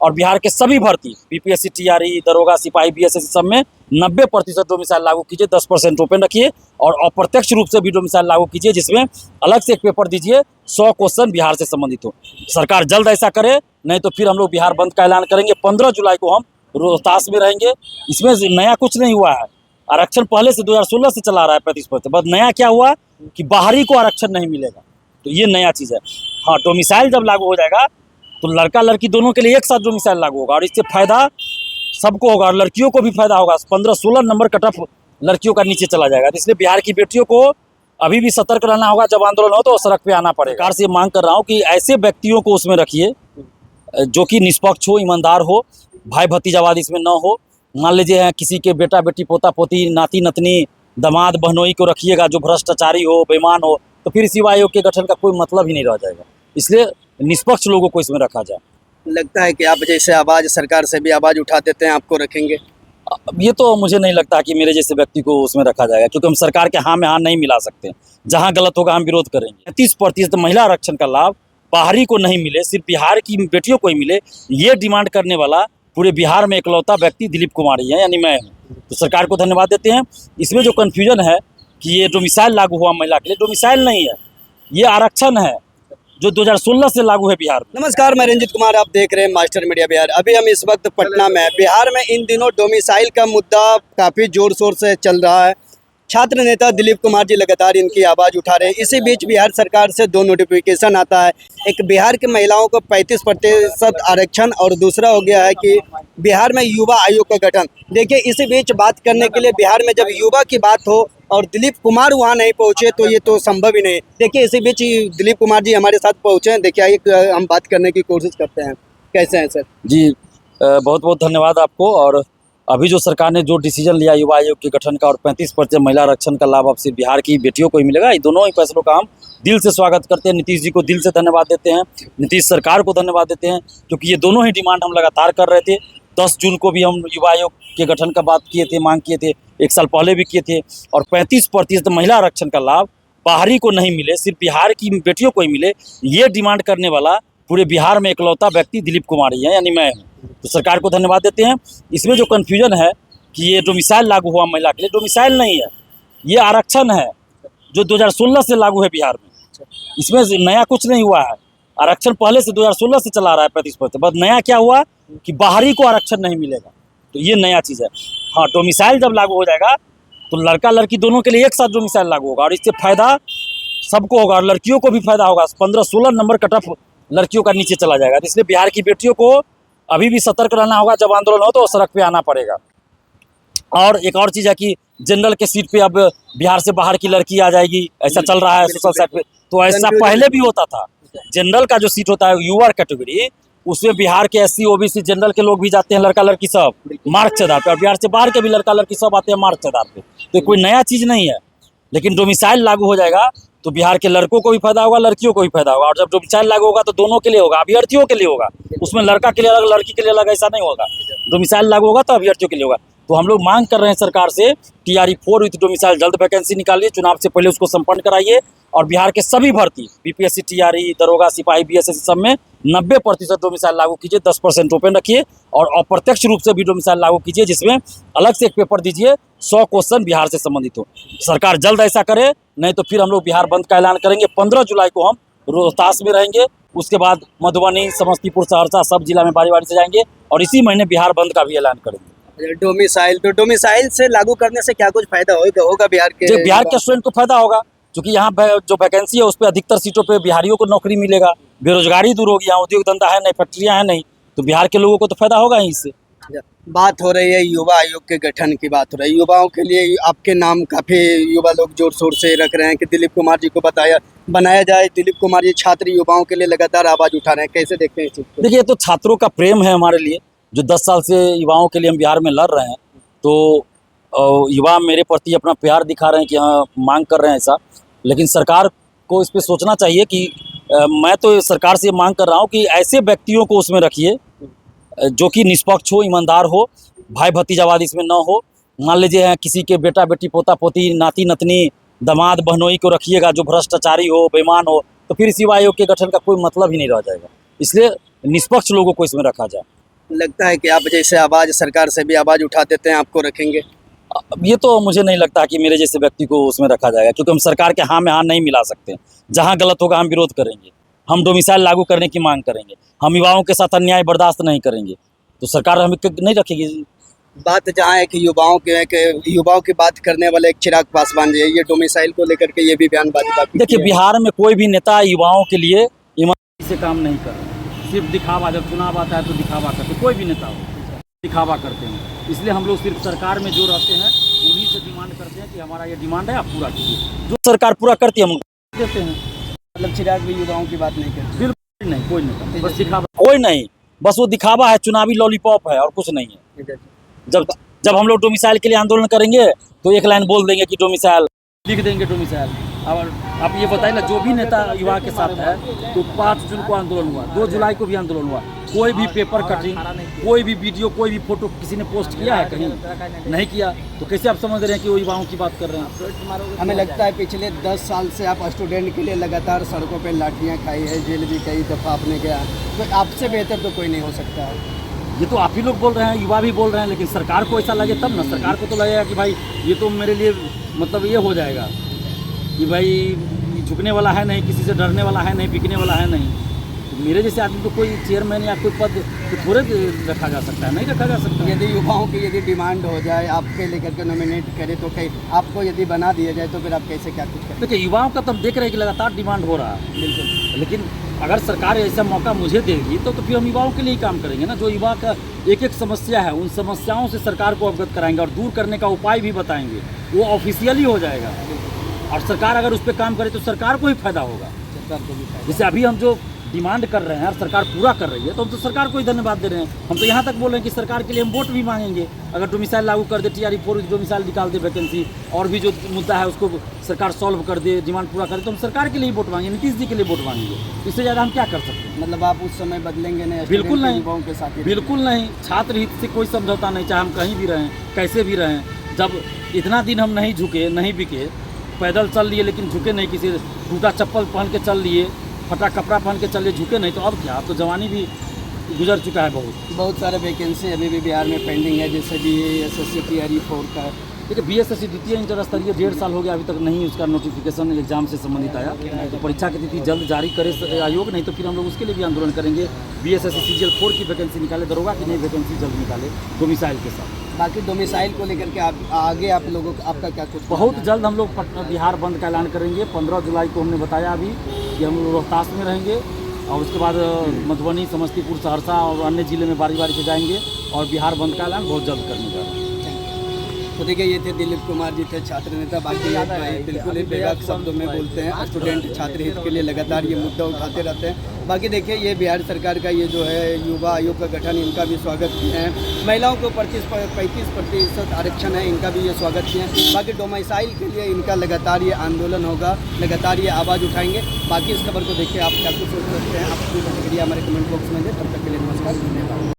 और बिहार के सभी भर्ती बीपीएससी, टीआरई, दरोगा, सिपाही, बीएसएस सब में 90% डोमिसाइल लागू कीजिए, 10% ओपन रखिए और अप्रत्यक्ष रूप से भी डोमिसाइल लागू कीजिए, जिसमें अलग से एक पेपर दीजिए 100 क्वेश्चन बिहार से संबंधित हो। सरकार जल्द ऐसा करे, नहीं तो फिर हम लोग बिहार बंद का ऐलान करेंगे। 15 जुलाई को हम रोहतास में रहेंगे। इसमें नया कुछ नहीं हुआ है, आरक्षण पहले से 2016 से चला रहा है 35%। बस नया क्या हुआ कि बाहरी को आरक्षण नहीं मिलेगा, तो ये नया चीज़ है। हाँ, डोमिसाइल जब लागू हो जाएगा तो लड़का लड़की दोनों के लिए एक साथ डोमिसाइल लागू होगा और इससे फायदा सबको होगा और लड़कियों को भी फायदा होगा। 15-16 नंबर कट ऑफ लड़कियों का नीचे चला जाएगा। तो इसलिए बिहार की बेटियों को अभी भी सतर्क रहना होगा। जब आंदोलन हो तो सड़क पे आना पड़ेगा। सरकार से मांग कर रहा हूँ कि ऐसे व्यक्तियों को उसमें रखिए जो कि निष्पक्ष हो, ईमानदार हो, भाई भतीजावाद इसमें न हो। मान लीजिए किसी के बेटा बेटी, पोता पोती, नाती नतनी, दामाद बहनोई को रखिएगा जो भ्रष्टाचारी हो, बेईमान हो, तो फिर इस युवा आयोग के गठन का कोई मतलब ही नहीं रह जाएगा। इसलिए निष्पक्ष लोगों को इसमें रखा जाए। लगता है कि आप जैसे आवाज़ सरकार से भी आवाज़ उठा देते हैं, आपको रखेंगे? ये तो मुझे नहीं लगता कि मेरे जैसे व्यक्ति को उसमें रखा जाएगा, क्योंकि हम सरकार के हाँ में हाँ नहीं मिला सकते। जहाँ गलत होगा हम विरोध करेंगे। 33% महिला आरक्षण का लाभ बाहरी को नहीं मिले, सिर्फ बिहार की बेटियों को ही मिले, ये डिमांड करने वाला पूरे बिहार में इकलौता व्यक्ति दिलीप कुमार ही है, यानी मैं हूँ। तो सरकार को धन्यवाद देते हैं। इसमें जो कन्फ्यूजन है कि ये डोमिसाइल लागू हुआ महिला के लिए, डोमिसाइल नहीं है, ये आरक्षण है जो 2016 से लागू है बिहार में। नमस्कार, मैं रंजित कुमार, आप देख रहे हैं मास्टर मीडिया बिहार। अभी हम इस वक्त पटना में, बिहार में इन दिनों डोमिसाइल का मुद्दा काफ़ी जोर शोर से चल रहा है। छात्र नेता दिलीप कुमार जी लगातार इनकी आवाज़ उठा रहे हैं। इसी बीच बिहार सरकार से 2 नोटिफिकेशन आता है। एक बिहार की महिलाओं को 35% आरक्षण और दूसरा हो गया है कि बिहार में युवा आयोग का गठन। देखिए, इसी बीच बात करने के लिए बिहार में जब युवा की बात हो और दिलीप कुमार वहाँ नहीं पहुँचे तो ये तो संभव ही नहीं। देखिए, इसी बीच दिलीप कुमार जी हमारे साथ पहुँचे हैं। देखिए, आइए हम बात करने की कोशिश करते हैं। कैसे हैं सर? जी, बहुत बहुत धन्यवाद आपको। और अभी जो सरकार ने जो डिसीजन लिया युवा आयोग के गठन का और 35% महिला आरक्षण का लाभ अब सिर्फ बिहार की बेटियों को ही मिलेगा, ये दोनों ही फैसलों का हम दिल से स्वागत करते हैं। नीतीश जी को दिल से धन्यवाद देते हैं, नीतीश सरकार को धन्यवाद देते हैं, क्योंकि ये दोनों ही डिमांड हम लगातार कर रहे थे। 10 जून को भी हम युवा आयोग के गठन का बात किए थे, मांग किए थे, 1 साल पहले भी किए थे। और 35% महिला आरक्षण का लाभ बाहरी को नहीं मिले, सिर्फ बिहार की बेटियों को ही मिले, ये डिमांड करने वाला पूरे बिहार में इकलौता व्यक्ति दिलीप कुमार ही है, यानी मैं हूँ। तो सरकार को धन्यवाद देते हैं। इसमें जो कन्फ्यूजन है कि ये डोमिसाइल लागू हुआ महिला के लिए, डोमिसाइल नहीं है, ये आरक्षण है जो 2016 से लागू है बिहार में। इसमें नया कुछ नहीं हुआ है, आरक्षण पहले से 2016 से चला रहा है 35%। बस नया क्या हुआ कि बाहरी को आरक्षण नहीं मिलेगा, तो ये नया चीज़ है। हाँ, डोमिसाइल जब लागू हो जाएगा तो लड़का लड़की दोनों के लिए एक साथ डोमिसाइल लागू होगा और इससे फायदा सबको होगा और लड़कियों को भी फायदा होगा। 15-16 नंबर कट ऑफ लड़कियों का नीचे चला जाएगा। तो इसलिए बिहार की बेटियों को अभी भी सतर्क रहना होगा। जब आंदोलन हो तो सड़क पे आना पड़ेगा। और एक और चीज़ है कि जनरल के सीट पे अब बिहार से बाहर की लड़की आ जाएगी, ऐसा चल रहा है सोशल साइट पे। तो ऐसा पहले भी होता था। जनरल का जो सीट होता है यूआर कैटेगरी, उसमें बिहार के एससी ओबीसी जनरल के लोग भी जाते हैं, लड़का लड़की सब मार्क्स के आधार पे, और बिहार से बाहर के भी लड़का लड़की सब आते हैं मार्क्स के आधार पे। तो कोई नया चीज़ नहीं है। लेकिन डोमिसाइल लागू हो जाएगा तो बिहार के लड़कों को भी फायदा होगा, लड़कियों को भी फायदा होगा। और जब डोमिसाइल लागू होगा तो दोनों के लिए होगा, अभ्यर्थियों के लिए होगा। उसमें लड़का के लिए अलग, लड़की के लिए अलग ऐसा नहीं होगा। डोमिसाइल लागू होगा तो अभ्यर्थियों के लिए होगा। तो हम लोग मांग कर रहे हैं सरकार से, टीआरई 4 विथ डोमिसाइल जल्द वैकेंसी निकालिए, चुनाव से पहले उसको संपन्न कराइए और बिहार के सभी भर्ती बीपीएससी, टीआरई, दरोगा, सिपाही, बीएसएस सब में 90% डोमिसाइल लागू कीजिए, 10% ओपन रखिए और अप्रत्यक्ष रूप से भी डोमिसाइल लागू कीजिए, जिसमें अलग से एक पेपर दीजिए 100 क्वेश्चन बिहार से संबंधित हो। सरकार जल्द ऐसा करे, नहीं तो फिर हम लोग बिहार बंद का ऐलान करेंगे। 15 जुलाई को हम रोहतास में रहेंगे, उसके बाद मधुबनी, समस्तीपुर, सहरसा सब जिला में बारी बारी से जाएंगे और इसी महीने बिहार बंद का भी ऐलान करेंगे। डोमिसाइल, तो डोमिसाइल से लागू करने से क्या कुछ फायदा होगा बिहार के स्टूडेंट को फायदा होगा, क्योंकि यहाँ जो वैकेंसी है उस पर अधिकतर सीटों पे बिहारियों को नौकरी मिलेगा, बेरोजगारी दूर होगी, यहाँ उद्योग धंधा है नहीं, फैक्ट्रियाँ हैं नहीं, तो बिहार के लोगों को तो फायदा होगा ही इससे। बात हो रही है युवा आयोग के गठन की, बात हो रही है युवाओं के लिए। आपके नाम काफ़ी युवा लोग जोर शोर से रख रहे हैं कि दिलीप कुमार जी को बनाया जाए। दिलीप कुमार जी छात्र युवाओं के लिए लगातार आवाज़ उठा रहे हैं, कैसे देखते हैं इस चीज़ को? देखिए, ये तो छात्रों का प्रेम है हमारे लिए, जो 10 साल से युवाओं के लिए हम बिहार में लड़ रहे हैं। तो युवा मेरे प्रति अपना प्यार दिखा रहे हैं कि हाँ, मांग कर रहे हैं ऐसा। लेकिन सरकार को इस पर सोचना चाहिए कि मैं तो सरकार से मांग कर रहा हूँ कि ऐसे व्यक्तियों को उसमें रखिए जो कि निष्पक्ष हो, ईमानदार हो, भाई भतीजावाद इसमें न हो। मान लीजिए किसी के बेटा बेटी, पोता पोती, नाती नतनी, दामाद बहनोई को रखिएगा जो भ्रष्टाचारी हो, बेईमान हो, तो फिर इस युवा आयोग के गठन का कोई मतलब ही नहीं रह जाएगा। इसलिए निष्पक्ष लोगों को इसमें रखा जाए। लगता है कि आप जैसे आवाज़ सरकार से भी आवाज़ उठा देते हैं, आपको रखेंगे? अब ये तो मुझे नहीं लगता कि मेरे जैसे व्यक्ति को उसमें रखा जाएगा, क्योंकि हम सरकार के हाँ में हाँ नहीं मिला सकते। जहाँ गलत होगा हम विरोध करेंगे, हम डोमिसाइल लागू करने की मांग करेंगे, हम युवाओं के साथ अन्याय बर्दाश्त नहीं करेंगे, तो सरकार हमें नहीं रखेगी। बात जहाँ है कि युवाओं की बात करने वाले एक चिराग पासवान जी है, ये डोमिसाइल को लेकर के ये भी बयानबाजी काफी देखिए, की है। बिहार में कोई भी नेता युवाओं के लिए ईमानदारी से काम नहीं कर रहा, सिर्फ दिखावा, जब चुनाव आता है तो दिखावा करते, कोई भी नेता हो दिखावा करते हैं। इसलिए हम लोग सिर्फ सरकार में जो रहते हैं उन्हीं से डिमांड करते हैं कि हमारा ये डिमांड है, आप पूरा कीजिए। जो सरकार पूरा करती है हम देते हैं। मतलब चिराग भी युवाओं की बात नहीं करते? बिल्कुल नहीं, कोई नहीं, बस दिखावा, कोई नहीं, बस वो दिखावा है, चुनावी लॉलीपॉप है और कुछ नहीं है। जब हम लोग डोमिसाइल के लिए आंदोलन करेंगे तो एक लाइन बोल देंगे कि डोमिसाइल, लिख देंगे डोमिसाइल। और आप ये बताइए ना, जो भी नेता युवा के साथ है, तो 5 जून को आंदोलन हुआ, 2 जुलाई को भी आंदोलन हुआ, कोई भी पेपर कटिंग, कोई भी वीडियो, कोई भी फोटो किसी ने पोस्ट किया है? कहीं नहीं किया। तो कैसे आप समझ रहे हैं कि वो युवाओं की बात कर रहे हैं? हमें लगता है पिछले 10 साल से आप स्टूडेंट के लिए लगातार सड़कों पे लाठियाँ खाई है, जेल भी कई दफ़ा आपने गया, तो आपसे बेहतर तो कोई नहीं हो सकता है। ये तो आप ही लोग बोल रहे हैं, युवा भी बोल रहे हैं, लेकिन सरकार को ऐसा लगे तब ना। सरकार को तो लगेगा कि भाई ये तो मेरे लिए मतलब ये हो जाएगा कि भाई झुकने वाला है नहीं, किसी से डरने वाला है नहीं, बिकने वाला है नहीं। तो मेरे जैसे आदमी तो कोई चेयरमैन या कोई पद तो थोड़े रखा जा सकता है, नहीं रखा जा सकता। यदि युवाओं की यदि डिमांड हो जाए, आपके लेकर के नॉमिनेट करे, तो कहीं आपको यदि बना दिया जाए तो फिर आप कैसे क्या कुछ करें? देखिए, युवाओं का तो हम देख रहे हैं कि लगातार डिमांड हो रहा है, बिल्कुल। लेकिन अगर सरकार ऐसा मौका मुझे देगी तो फिर हम युवाओं के लिए ही काम करेंगे ना। जो युवा का एक समस्या है, उन समस्याओं से सरकार को अवगत कराएंगे और दूर करने का उपाय भी बताएंगे, वो ऑफिशियली हो जाएगा। और सरकार अगर उस पर काम करे तो सरकार को ही फायदा होगा। सरकार को भी फायदा। जैसे अभी हम जो डिमांड कर रहे हैं और सरकार पूरा कर रही है, तो हम तो सरकार को ही धन्यवाद दे रहे हैं। हम तो यहाँ तक बोल रहे हैं कि सरकार के लिए हम वोट भी मांगेंगे। अगर डोमिसाइल लागू कर दे, TRE4 डोमिसाइल निकाल दे, वैकेंसी और भी जो मुद्दा है उसको सरकार सॉल्व कर दे, डिमांड पूरा करे, तो हम सरकार के लिए ही वोट मांगेंगे, नीतीश जी के लिए वोट मांगेंगे। इससे ज़्यादा हम क्या कर सकते हैं? मतलब आप उस समय बदलेंगे नहीं? बिल्कुल नहीं, युवाओं के साथ ही? बिल्कुल नहीं। छात्र हित से कोई समझौता नहीं, चाहे हम कहीं भी रहें, कैसे भी रहें। जब इतना दिन हम नहीं झुके, नहीं बिके, पैदल चल लिए लेकिन झुके नहीं, किसी टूटा चप्पल पहन के चल लिए, फटा कपड़ा पहन के चल लिए, झुके नहीं, तो अब क्या? अब तो जवानी भी गुजर चुका है। बहुत सारे वैकेंसी अभी भी बिहार में पेंडिंग है, जैसे भी SSC TRE4 का। देखिए, BSSC द्वितीय इंटर स्तरीय 1.5 साल हो गया, अभी तक नहीं उसका नोटिफिकेशन एग्जाम से संबंधित आया। तो परीक्षा की तिथि जल्द जारी करे आयोग, नहीं तो फिर हम लोग उसके लिए भी आंदोलन करेंगे। BSSC CGL4 की वैकेंसी निकाले, दरोगा की नई वैकेंसी जल्द निकाले डोमिसाइल के साथ। बाकी डोमिसाइल को लेकर के आगे आप लोगों का आपका क्या कुछ? बहुत जल्द हम लोग बिहार बंद का ऐलान करेंगे। 15 जुलाई को हमने बताया अभी कि हम रोहतास में रहेंगे, और उसके बाद मधुबनी, समस्तीपुर, सहरसा और अन्य जिले में बारी बारी से जाएंगे, और बिहार बंद का ऐलान बहुत जल्द करने जा रहे हैं। तो देखिए, ये थे दिलीप कुमार जी, थे छात्र नेता। बाकी बिल्कुल ही बेबाक शब्दों में बोलते हैं, स्टूडेंट छात्र हित के लिए लगातार ये मुद्दा उठाते रहते हैं। बाकी देखिए, ये बिहार सरकार का ये जो है युवा आयोग का गठन, इनका भी स्वागत किए हैं। महिलाओं को 35% आरक्षण है, इनका भी ये स्वागत किए हैं। बाकी डोमिसाइल के लिए इनका लगातार ये आंदोलन होगा, लगातार ये आवाज़ उठाएंगे। बाकी इस खबर को देखिए, आप क्या कुछ सोच सकते हैं, आप अपनी प्रतिक्रिया हमारे कमेंट बॉक्स में दें। तब तक के लिए नमस्कार, धन्यवाद।